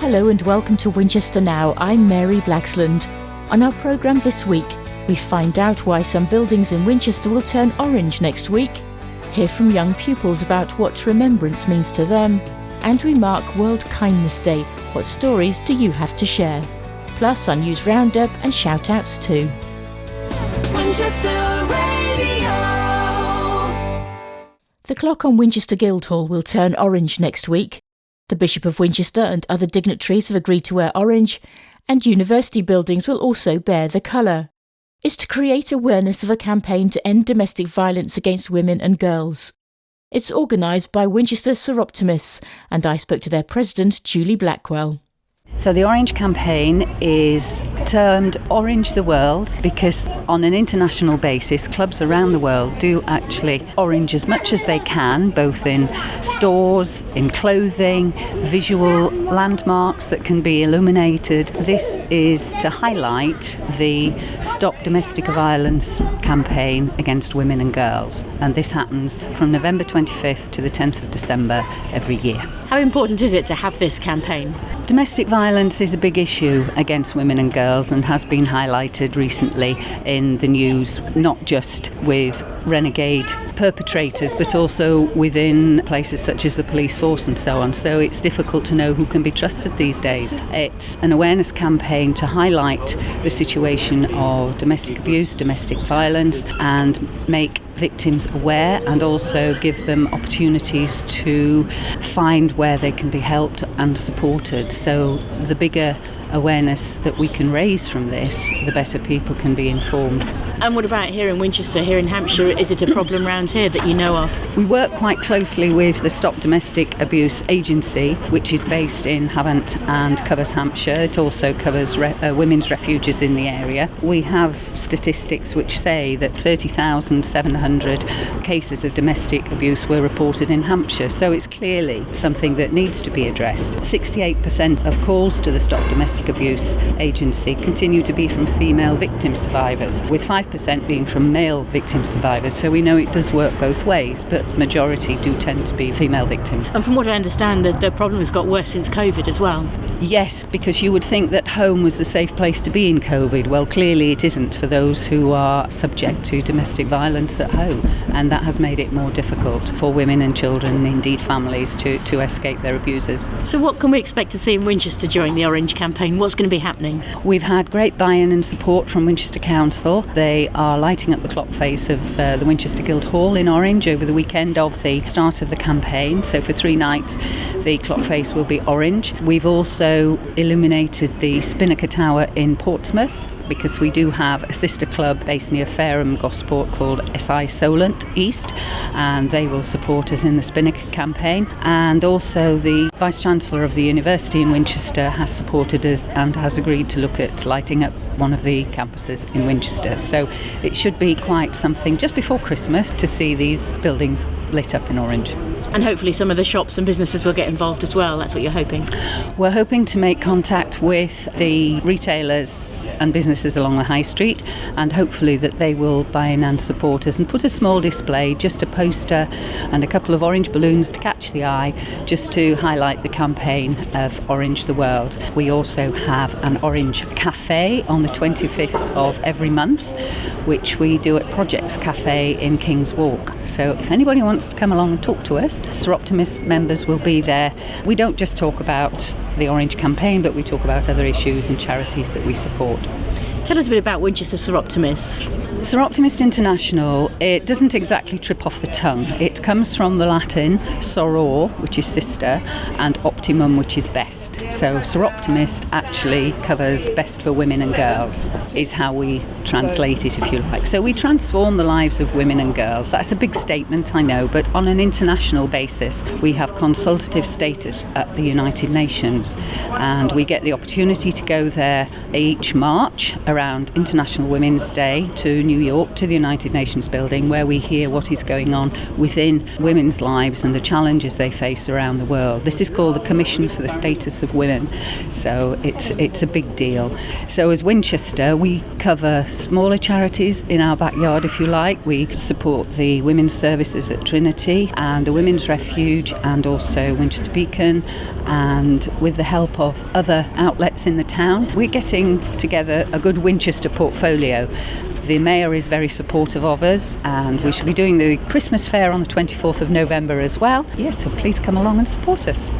Hello and welcome to Winchester Now. I'm Mary Blaxland. On our programme this week, we find out why some buildings in Winchester will turn orange next week, hear from young pupils about what Remembrance means to them, and we mark World Kindness Day. What stories do you have to share? Plus our news roundup and shout-outs too. Winchester Radio. The clock on Winchester Guildhall will turn orange next week. The Bishop of Winchester and other dignitaries have agreed to wear orange, and university buildings will also bear the colour. It's to create awareness of a campaign to end domestic violence against women and girls. It's organised by Winchester Soroptimists, and I spoke to their president, Julie Blackwell. So the Orange campaign is termed Orange the World because on an international basis, clubs around the world do actually orange as much as they can, both in stores, in clothing, visual landmarks that can be illuminated. This is to highlight the Stop Domestic Violence campaign against women and girls. And this happens from November 25th to the 10th of December every year. How important is it to have this campaign? Domestic violence is a big issue against women and girls and has been highlighted recently in the news, not just with renegade perpetrators but also within places such as the police force and so on. So it's difficult to know who can be trusted these days. It's an awareness campaign to highlight the situation of domestic abuse, domestic violence, and make victims aware and also give them opportunities to find where they can be helped and supported. So the bigger awareness that we can raise from this, the better people can be informed. And what about here in Winchester, here in Hampshire? Is it a problem around here that you know of? We work quite closely with the Stop Domestic Abuse Agency, which is based in Havant and covers Hampshire. It also covers women's refuges in the area. We have statistics which say that 30,700 cases of domestic abuse were reported in Hampshire, so it's clearly something that needs to be addressed. 68% of calls to the Stop Domestic Abuse Agency continue to be from female victim survivors, with 5% being from male victim survivors. So we know it does work both ways, but the majority do tend to be female victim. And from what I understand, the problem has got worse since COVID as well. Yes, because you would think that home was the safe place to be in COVID. Well, clearly it isn't for those who are subject to domestic violence at home, and that has made it more difficult for women and children, and indeed families, to escape their abusers. So what can we expect to see in Winchester during the Orange campaign? What's going to be happening? We've had great buy-in and support from Winchester Council. They are lighting up the clock face of the Winchester Guildhall in orange over the weekend of the start of the campaign. So for 3 nights the clock face will be orange. We've also illuminated the Spinnaker Tower in Portsmouth, because we do have a sister club based near Fareham, Gosport, called SI Solent East, and they will support us in the Spinnaker campaign. And also the Vice-Chancellor of the University in Winchester has supported us and has agreed to look at lighting up one of the campuses in Winchester. So it should be quite something just before Christmas to see these buildings lit up in orange. And hopefully some of the shops and businesses will get involved as well. That's what you're hoping? We're hoping to make contact with the retailers and businesses along the High Street, and hopefully that they will buy in and support us and put a small display, just a poster and a couple of orange balloons to catch the eye, just to highlight the campaign of Orange the World. We also have an Orange Cafe on the 25th of every month, which we do at Projects Cafe in King's Walk. So if anybody wants to come along and talk to us, Soroptimist members will be there. We don't just talk about the Orange campaign, but we talk about other issues and charities that we support. Tell us a bit about Winchester Soroptimists. Soroptimist International, it doesn't exactly trip off the tongue. It comes from the Latin soror, which is sister, and optimum, which is best. So Soroptimist actually covers best for women and girls, is how we translate it, if you like. So we transform the lives of women and girls. That's a big statement, I know, but on an international basis, we have consultative status at the United Nations, and we get the opportunity to go there each March around International Women's Day to New York, to the United Nations building, where we hear what is going on within women's lives and the challenges they face around the world. This is called the Commission for the Status of Women, so it's a big deal. So as Winchester, we cover smaller charities in our backyard, if you like. We support the women's services at Trinity and the Women's Refuge and also Winchester Beacon, and with the help of other outlets in the town, we're getting together a good Winchester portfolio. The Mayor is very supportive of us, and we shall be doing the Christmas fair on the 24th of November as well. Yes, so please come along and support us.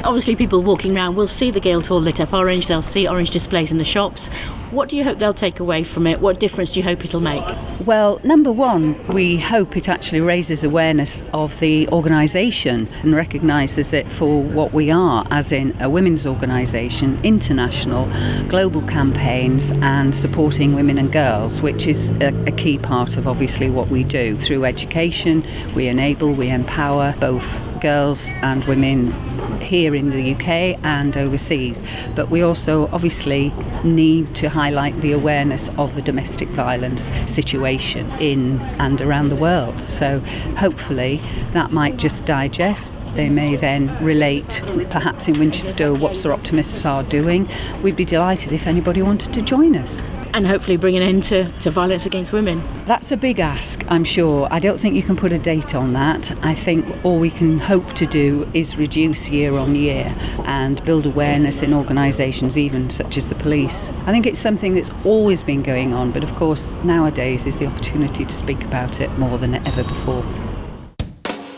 Obviously, people walking around will see the Guildhall lit up orange, they'll see orange displays in the shops. What do you hope they'll take away from it? What difference do you hope it'll make? Well, number one, we hope it actually raises awareness of the organisation and recognises it for what we are, as in a women's organisation, international, global campaigns and supporting women and girls, which is a key part of obviously what we do. Through education, we enable, we empower both girls and women here in the UK and overseas, but we also obviously need to highlight the awareness of the domestic violence situation in and around the world. So hopefully that might just digest. They may then relate, perhaps in Winchester, what Sir Optimists are doing. We'd be delighted if anybody wanted to join us. And hopefully bring an end to violence against women. That's a big ask, I'm sure. I don't think you can put a date on that. I think all we can hope to do is reduce year on year and build awareness in organisations, even such as the police. I think it's something that's always been going on, but of course nowadays is the opportunity to speak about it more than ever before.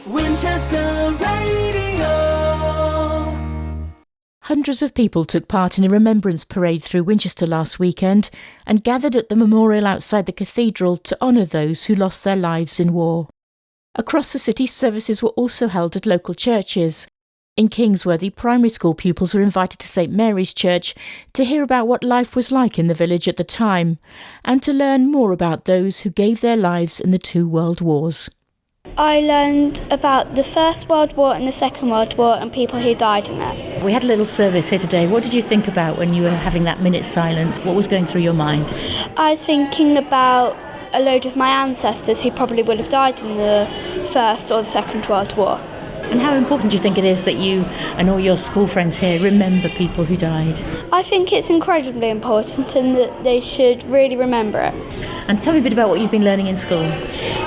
Winchester Radio. Hundreds of people took part in a Remembrance parade through Winchester last weekend and gathered at the memorial outside the cathedral to honour those who lost their lives in war. Across the city, services were also held at local churches. In Kingsworthy, primary school pupils were invited to St Mary's Church to hear about what life was like in the village at the time and to learn more about those who gave their lives in the two world wars. I learned about the First World War and the Second World War and people who died in it. We had a little service here today. What did you think about when you were having that minute's silence? What was going through your mind? I was thinking about a load of my ancestors who probably would have died in the First or the Second World War. And how important do you think it is that you and all your school friends here remember people who died? I think it's incredibly important and that they should really remember it. And tell me a bit about what you've been learning in school.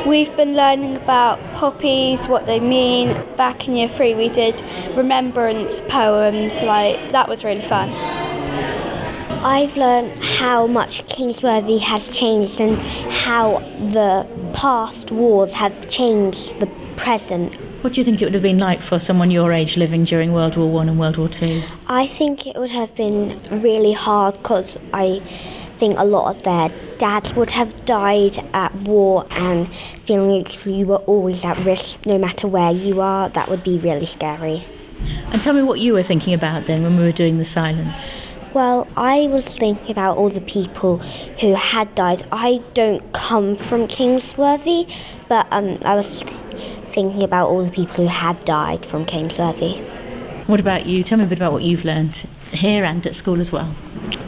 We've been learning about puppies, what they mean. Back in year 3 we did remembrance poems, that was really fun. I've learned how much Kingsworthy has changed and how the past wars have changed the present. What do you think it would have been like for someone your age living during World War I and World War II? I think it would have been really hard because I think a lot of their dads would have died at war, and feeling like you were always at risk no matter where you are, that would be really scary. And tell me what you were thinking about then when we were doing the silence. Well, I was thinking about all the people who had died. I don't come from Kingsworthy, but I was thinking about all the people who had died from Kingsworthy. What about you? Tell me a bit about what you've learned here and at school as well.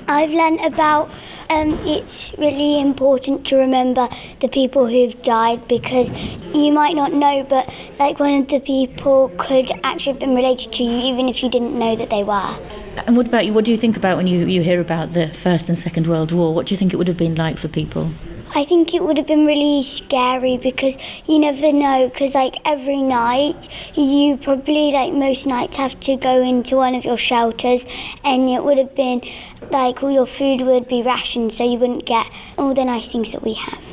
I've learned about it's really important to remember the people who've died, because you might not know, but one of the people could actually have been related to you even if you didn't know that they were. And what about you? What do you think about when you hear about the First and Second World War? What do you think it would have been like for people? I think it would have been really scary because you never know, because every night you probably most nights have to go into one of your shelters, and it would have been all your food would be rationed, so you wouldn't get all the nice things that we have.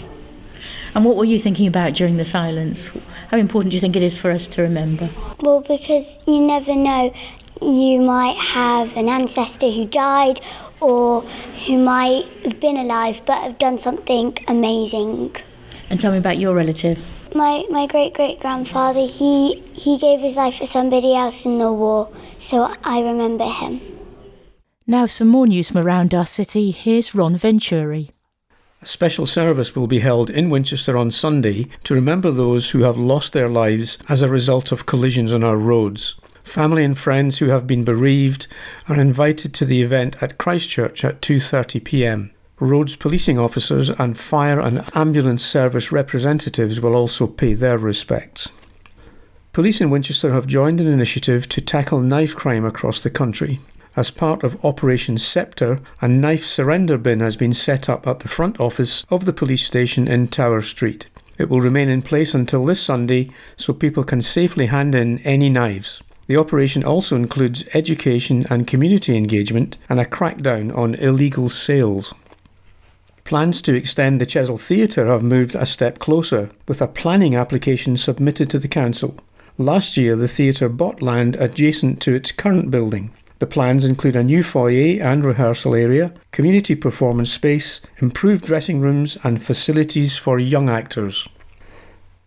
And what were you thinking about during the silence? How important do you think it is for us to remember? Well, because you never know. You might have an ancestor who died or who might have been alive but have done something amazing. And tell me about your relative. My great-great-grandfather, he gave his life for somebody else in the war, so I remember him. Now some more news from around our city. Here's Ron Venturi. A special service will be held in Winchester on Sunday to remember those who have lost their lives as a result of collisions on our roads. Family and friends who have been bereaved are invited to the event at Christ Church at 2:30 p.m. Roads policing officers and fire and ambulance service representatives will also pay their respects. Police in Winchester have joined an initiative to tackle knife crime across the country. As part of Operation Sceptre, a knife surrender bin has been set up at the front office of the police station in Tower Street. It will remain in place until this Sunday so people can safely hand in any knives. The operation also includes education and community engagement and a crackdown on illegal sales. Plans to extend the Chesil Theatre have moved a step closer, with a planning application submitted to the council. Last year, the theatre bought land adjacent to its current building. The plans include a new foyer and rehearsal area, community performance space, improved dressing rooms and facilities for young actors.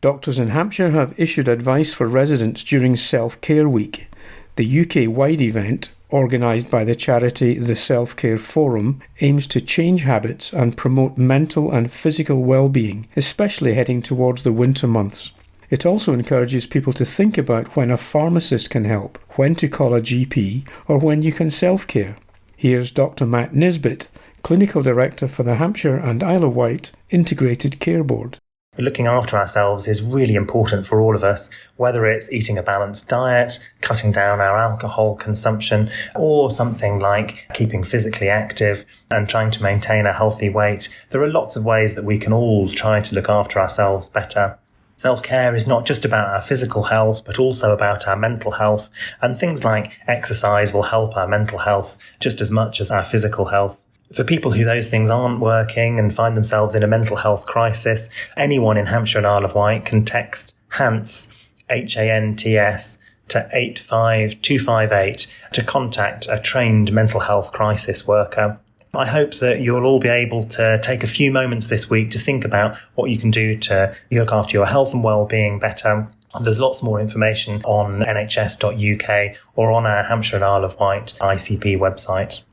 Doctors in Hampshire have issued advice for residents during Self-Care Week. The UK-wide event, organised by the charity The Self-Care Forum, aims to change habits and promote mental and physical well-being, especially heading towards the winter months. It also encourages people to think about when a pharmacist can help, when to call a GP, or when you can self-care. Here's Dr. Matt Nisbet, Clinical Director for the Hampshire and Isle of Wight Integrated Care Board. Looking after ourselves is really important for all of us, whether it's eating a balanced diet, cutting down our alcohol consumption, or something like keeping physically active and trying to maintain a healthy weight. There are lots of ways that we can all try to look after ourselves better. Self-care is not just about our physical health, but also about our mental health, and things like exercise will help our mental health just as much as our physical health. For people who those things aren't working and find themselves in a mental health crisis, anyone in Hampshire and Isle of Wight can text HANTS, HANTS, to 85258 to contact a trained mental health crisis worker. I hope that you'll all be able to take a few moments this week to think about what you can do to look after your health and well-being better. There's lots more information on nhs.uk or on our Hampshire and Isle of Wight ICP website.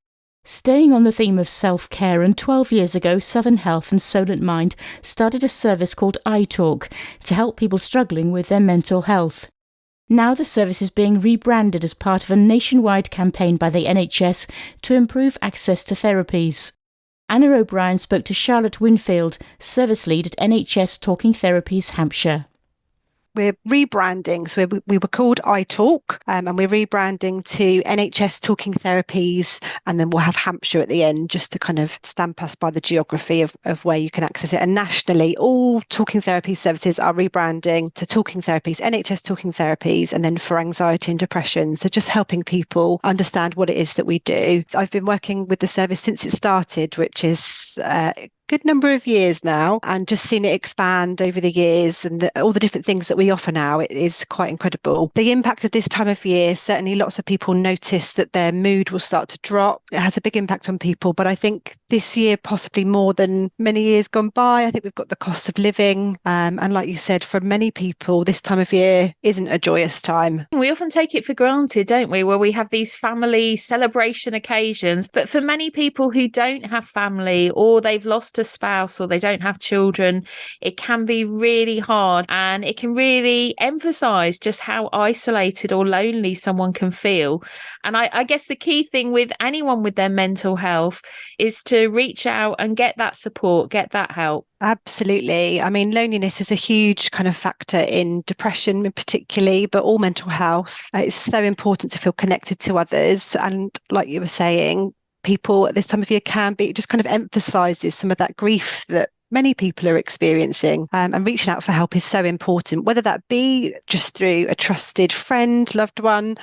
Staying on the theme of self-care, and 12 years ago, Southern Health and Solent Mind started a service called iTalk to help people struggling with their mental health. Now the service is being rebranded as part of a nationwide campaign by the NHS to improve access to therapies. Anna O'Brien spoke to Charlotte Winfield, service lead at NHS Talking Therapies Hampshire. We're rebranding, so we were called iTalk, and we're rebranding to NHS Talking Therapies, and then we'll have Hampshire at the end just to kind of stamp us by the geography of where you can access it. And nationally, all Talking Therapies services are rebranding to Talking Therapies, NHS Talking Therapies, and then for anxiety and depression. So just helping people understand what it is that we do. I've been working with the service since it started, which is good number of years now, and just seen it expand over the years, and all the different things that we offer now, it is quite incredible. The impact of this time of year, certainly lots of people notice that their mood will start to drop. It has a big impact on people, but I think this year possibly more than many years gone by. I think we've got the cost of living, and like you said, for many people this time of year isn't a joyous time. We often take it for granted, don't we, where we have these family celebration occasions, but for many people who don't have family, or they've lost a spouse, or they don't have children, it can be really hard, and it can really emphasize just how isolated or lonely someone can feel. And I guess the key thing with anyone with their mental health is to reach out and get that support, get that help. Absolutely. I mean, loneliness is a huge kind of factor in depression particularly, but all mental health. It's so important to feel connected to others. And like you were saying, people at this time of year it just kind of emphasises some of that grief that many people are experiencing, and reaching out for help is so important, whether that be just through a trusted friend, loved one.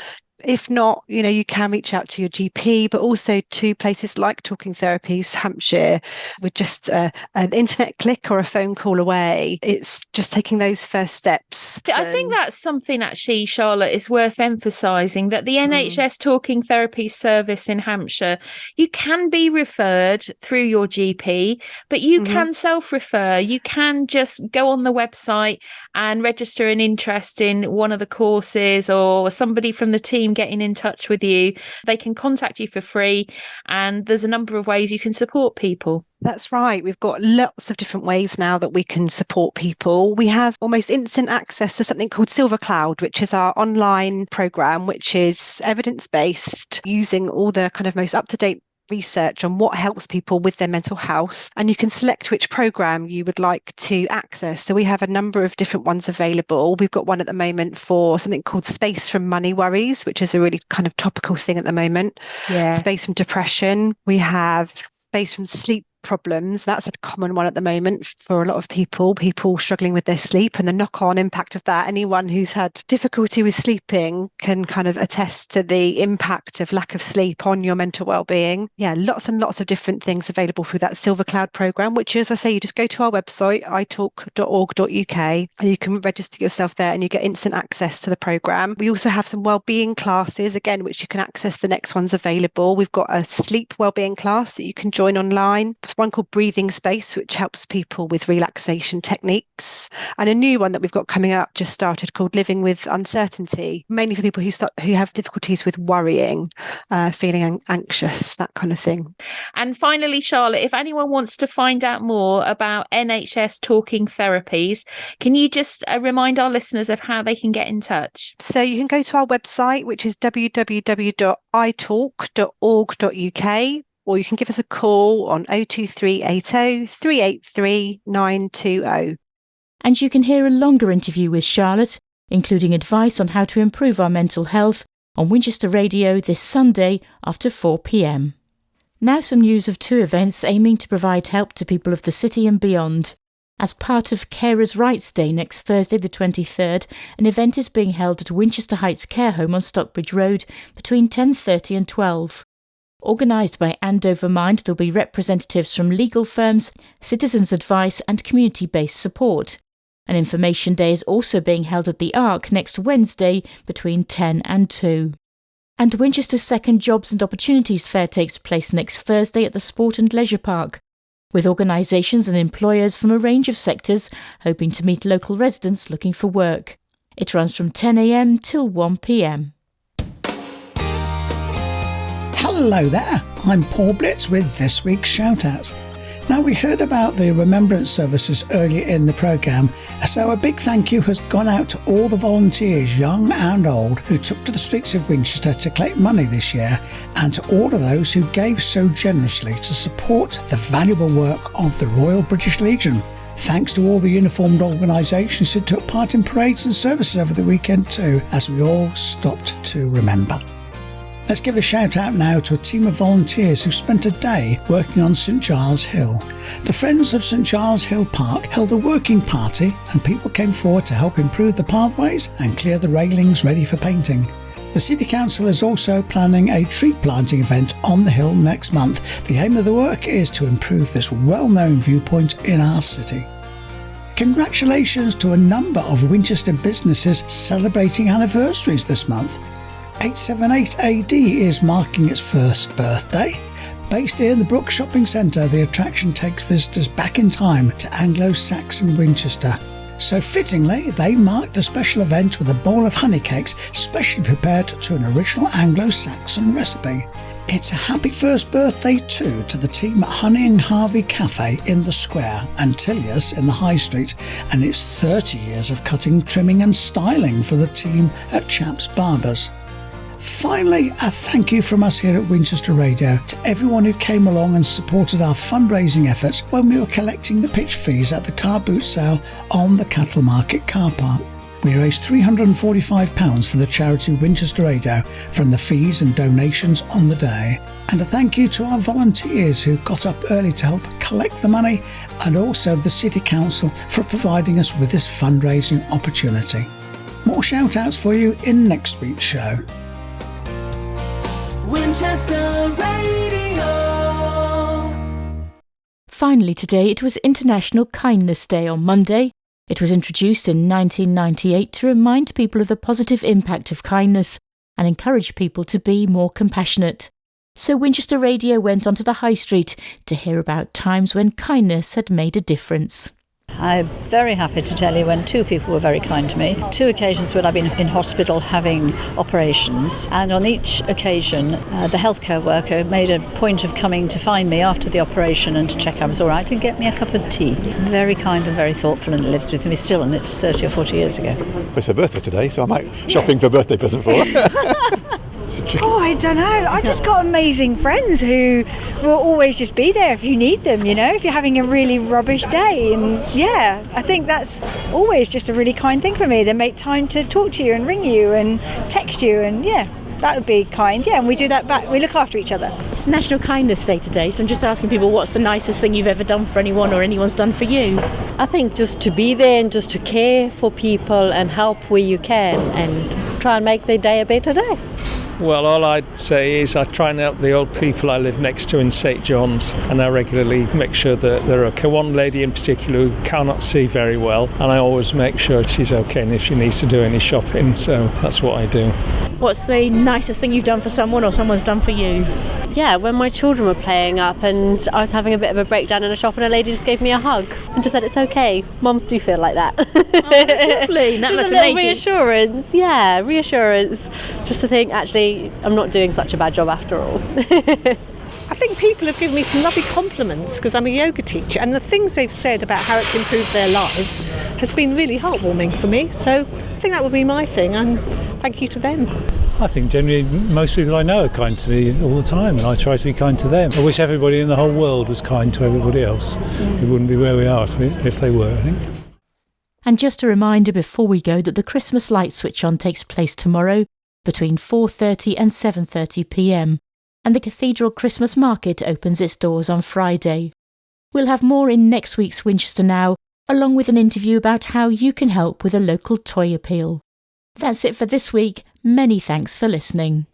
If not, you can reach out to your GP, but also to places like Talking Therapies Hampshire with just an internet click or a phone call away. It's just taking those first steps. I think that's something actually, Charlotte, is worth emphasising, that the NHS Talking Therapies service in Hampshire, you can be referred through your GP, but you can self-refer. You can just go on the website and register an interest in one of the courses, or somebody from the team getting in touch with you. They can contact you for free, and there's a number of ways you can support people. That's right. We've got lots of different ways now that we can support people. We have almost instant access to something called Silver Cloud, which is our online program, which is evidence-based, using all the kind of most up-to-date research on what helps people with their mental health, and you can select which programme you would like to access. So we have a number of different ones available. We've got one at the moment for something called Space from Money Worries, which is a really kind of topical thing at the moment. Yeah. Space from depression. We have Space from sleep problems. That's a common one at the moment for a lot of people struggling with their sleep and the knock-on impact of that. Anyone who's had difficulty with sleeping can kind of attest to the impact of lack of sleep on your mental well-being. Yeah, lots and lots of different things available through that Silver Cloud programme, which, as I say, you just go to our website, italk.org.uk, and you can register yourself there and you get instant access to the programme. We also have some wellbeing classes, again, which you can access. The next one's available. We've got a sleep wellbeing class that you can join online. There's one called Breathing Space, which helps people with relaxation techniques, and a new one that we've got coming up, just started, called Living with Uncertainty, mainly for people who have difficulties with worrying, feeling anxious, that kind of thing. And finally, Charlotte, if anyone wants to find out more about NHS Talking Therapies, can you just remind our listeners of how they can get in touch? So you can go to our website, which is www.italk.org.uk, or you can give us a call on 02380 383 920. And you can hear a longer interview with Charlotte, including advice on how to improve our mental health, on Winchester Radio this Sunday after 4 p.m. Now some news of two events aiming to provide help to people of the city and beyond. As part of Carers' Rights Day next Thursday the 23rd, an event is being held at Winchester Heights Care Home on Stockbridge Road between 10:30 and 12. Organised by Andover Mind, there will be representatives from legal firms, citizens' advice and community-based support. An information day is also being held at the Arc next Wednesday between 10 and 2. And Winchester's second Jobs and Opportunities Fair takes place next Thursday at the Sport and Leisure Park, with organisations and employers from a range of sectors hoping to meet local residents looking for work. It runs from 10 a.m. till 1 p.m. Hello there, I'm Paul Blitz with this week's shout-outs. Now, we heard about the Remembrance services earlier in the programme, so a big thank you has gone out to all the volunteers, young and old, who took to the streets of Winchester to collect money this year, and to all of those who gave so generously to support the valuable work of the Royal British Legion. Thanks to all the uniformed organisations who took part in parades and services over the weekend too, as we all stopped to remember. Let's give a shout out now to a team of volunteers who spent a day working on St Giles Hill. The Friends of St Giles Hill Park held a working party and people came forward to help improve the pathways and clear the railings ready for painting. The City Council is also planning a tree planting event on the hill next month. The aim of the work is to improve this well-known viewpoint in our city. Congratulations to a number of Winchester businesses celebrating anniversaries this month. 878 AD is marking its first birthday. Based in the Brook Shopping Centre, the attraction takes visitors back in time to Anglo-Saxon Winchester. So fittingly, they marked the special event with a bowl of honey cakes specially prepared to an original Anglo-Saxon recipe. It's a happy first birthday too to the team at Honey and Harvey Cafe in the Square and Tilliers in the High Street, and it's 30 years of cutting, trimming and styling for the team at Chaps Barbers. Finally, a thank you from us here at Winchester Radio to everyone who came along and supported our fundraising efforts when we were collecting the pitch fees at the car boot sale on the Cattle Market car park. We raised £345 for the charity Winchester Radio from the fees and donations on the day. And a thank you to our volunteers who got up early to help collect the money, and also the City Council for providing us with this fundraising opportunity. More shout outs for you in next week's show. Winchester Radio. Finally today, it was International Kindness Day on Monday. It was introduced in 1998 to remind people of the positive impact of kindness and encourage people to be more compassionate. So Winchester Radio went onto the High Street to hear about times when kindness had made a difference. I'm very happy to tell you when two people were very kind to me. 2 occasions when I've been in hospital having operations, and on each occasion the healthcare worker made a point of coming to find me after the operation and to check I was all right and get me a cup of tea. Very kind and very thoughtful, and it lives with me still, and it's 30 or 40 years ago. It's her birthday today, so I'm out shopping for a birthday present for her. Oh, I don't know. I just got amazing friends who will always just be there if you need them, you know, if you're having a really rubbish day. And yeah, I think that's always just a really kind thing for me. They make time to talk to you and ring you and text you, and yeah, that would be kind. Yeah, and we do that back. We look after each other. It's National Kindness Day today, so I'm just asking people what's the nicest thing you've ever done for anyone or anyone's done for you? I think just to be there and just to care for people and help where you can and try and make their day a better day. Well, all I'd say is I try and help the old people I live next to in St John's, and I regularly make sure that they're okay. One lady in particular who cannot see very well, and I always make sure she's okay and if she needs to do any shopping, so that's what I do. What's the nicest thing you've done for someone or someone's done for you? Yeah, when my children were playing up and I was having a bit of a breakdown in a shop and a lady just gave me a hug and just said it's okay. Mums do feel like that. Oh, that's lovely. That must have made you... reassurance. Yeah, reassurance. Just to think, actually, I'm not doing such a bad job after all. I think people have given me some lovely compliments because I'm a yoga teacher, and the things they've said about how it's improved their lives has been really heartwarming for me. So I think that would be my thing, and thank you to them. I think generally most people I know are kind to me all the time, and I try to be kind to them. I wish everybody in the whole world was kind to everybody else. We wouldn't be where we are if they were, I think. And just a reminder before we go that the Christmas light switch on takes place tomorrow between 4:30 and 7:30 p.m. and the Cathedral Christmas Market opens its doors on Friday. We'll have more in next week's Winchester Now, along with an interview about how you can help with a local toy appeal. That's it for this week. Many thanks for listening.